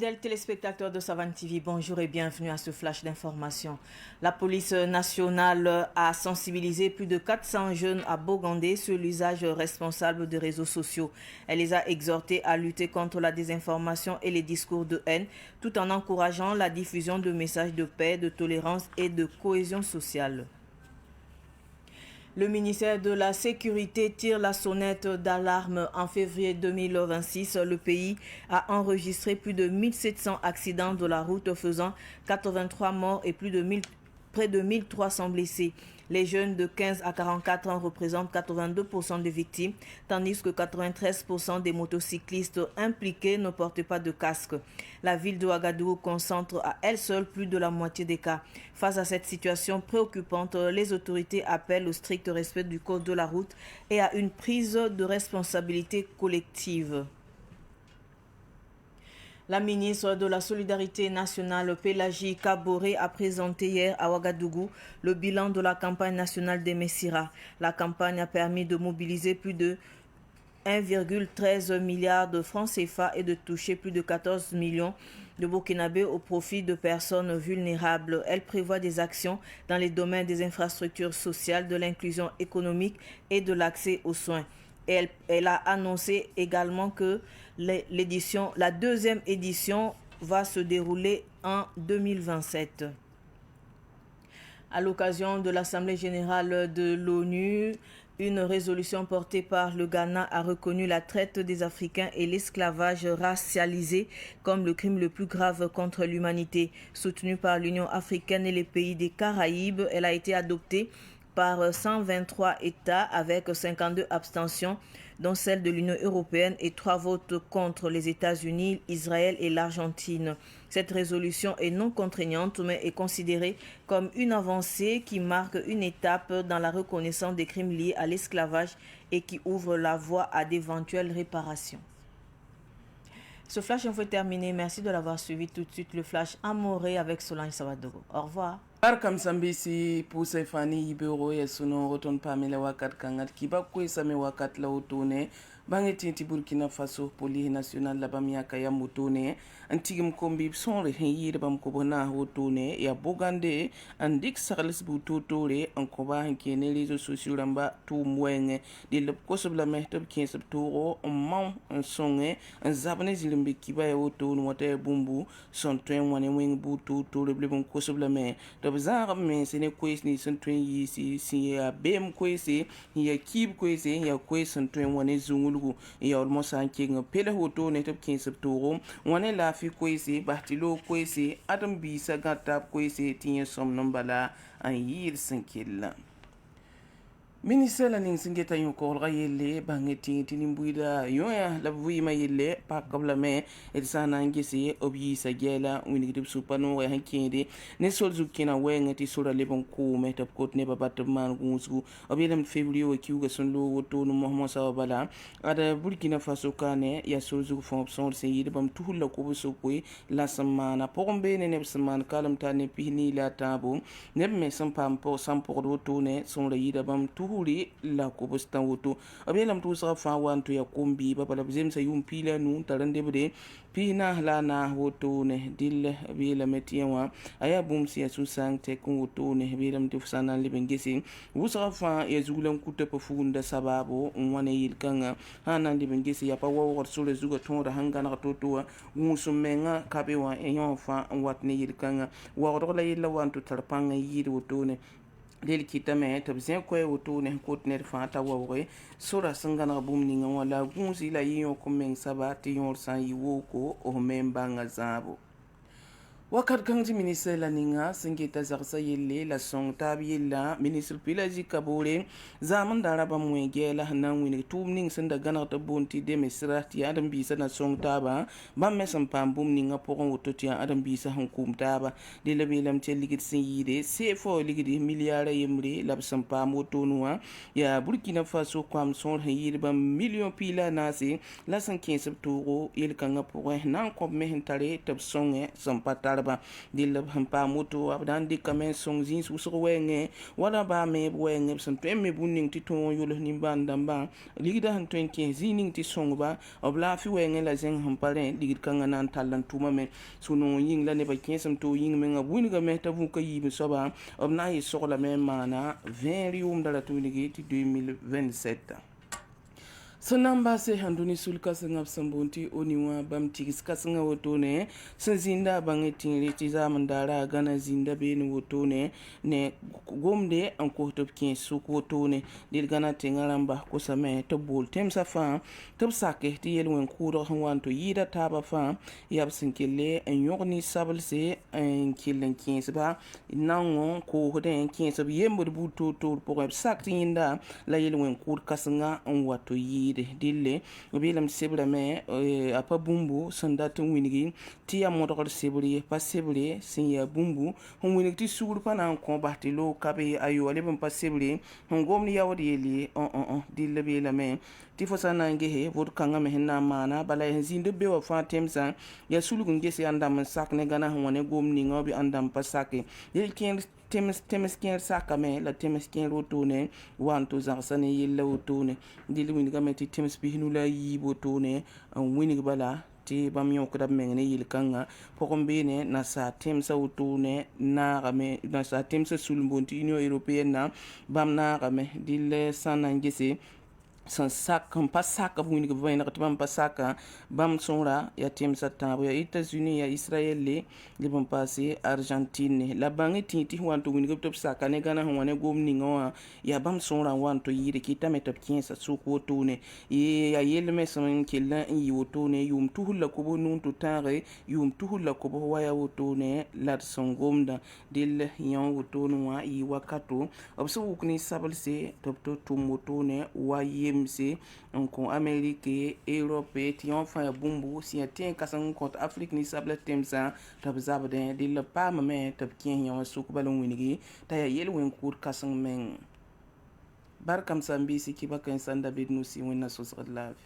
Fidèles téléspectateurs de Savane TV, bonjour et bienvenue à ce flash d'information. La police nationale a sensibilisé plus de 400 jeunes à Bogandé sur l'usage responsable des réseaux sociaux. Elle les a exhortés à lutter contre la désinformation et les discours de haine, tout en encourageant la diffusion de messages de paix, de tolérance et de cohésion sociale. Le ministère de la Sécurité tire la sonnette d'alarme. En février 2026, le pays a enregistré plus de 1700 accidents de la route faisant 83 morts et près de 1300 blessés. Les jeunes de 15 à 44 ans représentent 82% des victimes, tandis que 93% des motocyclistes impliqués ne portent pas de casque. La ville de Ouagadougou concentre à elle seule plus de la moitié des cas. Face à cette situation préoccupante, les autorités appellent au strict respect du code de la route et à une prise de responsabilité collective. La ministre de la Solidarité nationale, Pélagie Kaboré, a présenté hier à Ouagadougou le bilan de la campagne nationale des Messira. La campagne a permis de mobiliser plus de 1,13 milliard de francs CFA et de toucher plus de 14 millions de Burkinabés au profit de personnes vulnérables. Elle prévoit des actions dans les domaines des infrastructures sociales, de l'inclusion économique et de l'accès aux soins. Elle a annoncé également que la deuxième édition va se dérouler en 2027. À l'occasion de l'Assemblée générale de l'ONU, une résolution portée par le Ghana a reconnu la traite des Africains et l'esclavage racialisé comme le crime le plus grave contre l'humanité. Soutenue par l'Union africaine et les pays des Caraïbes, elle a été adoptée par 123 États avec 52 abstentions, dont celle de l'Union européenne et 3 votes contre les États-Unis, Israël et l'Argentine. Cette résolution est non contraignante mais est considérée comme une avancée qui marque une étape dans la reconnaissance des crimes liés à l'esclavage et qui ouvre la voie à d'éventuelles réparations. Ce flash info est terminé. Merci de l'avoir suivi. Tout de suite le flash Amoré avec Solange Sawadogo. Au revoir. Barkam sambisi pusa fani ibero ya suno roton pamela wakat kangat kiba kwe same wakat la utone bange tinti Burkina Faso poli national la bamiaka ya mutone antigim kombi sonre yire bam kobona utone ya bogande andik sarles butotore ankoba hankene les sociaux lamba tu mwenge de le kosobla mehtop 15 toro man songe an zabane zilimbe kiba ya utone wata bumbu son twen wane wing butu to le blebon kosobla me zara men sene kwes ni sun twen yi si ya bem kwese ya kib kwese ya kwes sun twen wane zungulgu ya olmo san king pele hoto ne top 15 toro wane la fi kwese bahtilo kwese adam bisa gata kwese tinye som nombala an yir sankilla Ministère ning singeta yon korga yelle bangeti tinimbuida yoya la vuima yelle pa kabla me el sana ngese obi sa gela winigdib supano wa hankende ne solzu kina wengati sura lebon ko metap kot ne babat man gunsu obilam february o kiuga sonlo woto no Mohamed Sawabala ada Burkina Faso kane ya solzu fon option se yide bam tuhulla ko bo sokwe la samana pombe ne ne samana kalam tane pihni la tabo ne me sampam po sampo woto ne son la yida bam huri la ko bostan woto abelam to sa fa wanto ya kombi ba bala bzem sa yum pila nu tarande bede pina la na woto ne dille abela metiwa aya bum si asu sang te kun woto ne abelam to sana liben gesi wusa fa ya zugulan kuta pa funda sababu wane yilkanga hanan liben gesi ya pa wawor sole zuga tonda hangana totowa musumenga kabewa enyon fa watne yilkanga wawor yilla wanto tarpanga yiri woto ne lel kitame tabzen ko woto ne ko tner fa ta wawre sura sangana bum ninga wala gunsi la yiyo ko men sabati yor san yiwo ko o memba ngazabo wakat kanji ministre la ninga singeta zarsa yelle la song tab yella ministre Pélagie Kaboré zaman daraba mwegela hanan wini tumning senda ganar ta bonti de mesrati adam bisa na song taba bam mesam pam bum ninga poron wototi adam bisa hankum taba de la belam te ligit sin yide se fo ligidi milliard yemri lab sam pam wotonwa ya Burkina Faso kwam son yide bam million pila nasi la san 15 toro yel kanga poron nan ko mehntare tab songe sam patar barba dil pa moto abdan de kamen song zin su so wenge wala ba me wenge sun me bunning ti ton yul ni bandamba ligida han 20 zining ti song ba obla fi wenge la zeng hampare ligid kanga nan talan tuma me suno ying la ne ba kensam to ying me nga buniga me ta ka yibe soba obna yi soxla me mana 20 rium dala to ligi ti 2027 Sonamba se handuni sulka sangap sambunti oniwa bam tigis kasanga wotone zinda bangi tingri tiza mandara gana zinda beni wotone ne gomde an ko top kin suk wotone dil gana tingalamba ko same to bol tem sa fa top sake ti yelwen kuro hanwan to yida taba fa yab sinkele en yogni sabalse en killen kin ba nango ko hoden kin sab yembo buto to po sak tinda la yelwen kur kasanga an wato yi dille bilam sebra me apa bumbu sandatun winigi ti ya modokor sebri pa sebri sin ya bumbu hon winigi ti sugur pa nan ko batilo kabe ayo ale bam pa sebri hon gomni yawdi yeli dille bilam me ti fosa nange he vod kanga me na mana bala hen zinde be wa fa temsa ya sulugun gese andam sak ne gana hon ne gomni ngobi andam pa sake yel ken temes ken sakame la temes ken rotone wanto zarsane yella wotone dili wini gameti temes bihinula yibotone an wini bala ti bam yokda mengne yil kanga pokombene na sa temsa wotone na game na sa temsa sulmbonti union européenne na bam na game dile sanangese san sak pa saka wini ga vayna bam pa saka bam sonra ya tim satabo ya États-Unis ya Israël le bam passé Argentine la bangi tinti wanto wini ga top saka ne gana wane gomni ngawa ya bam sonra wanto yire kita metop kinsa suko tone ya yelme son killa yi wotone yum tuhulla ko bonun to tare yum tuhulla ko bo waya wotone lat son gomda dil yan wotone wa yi wakato obso wukni sabalse top to tumotone wa yemse on Amérique Europe ti on fa bumbu si atien kasan contre Afrique ni sabla temsa tab zabden dil pa me tab kien yan suk balon winigi ta ya yel wen kur kasan men barkam sambi si kibakan sanda bidnu si wonna sosad lave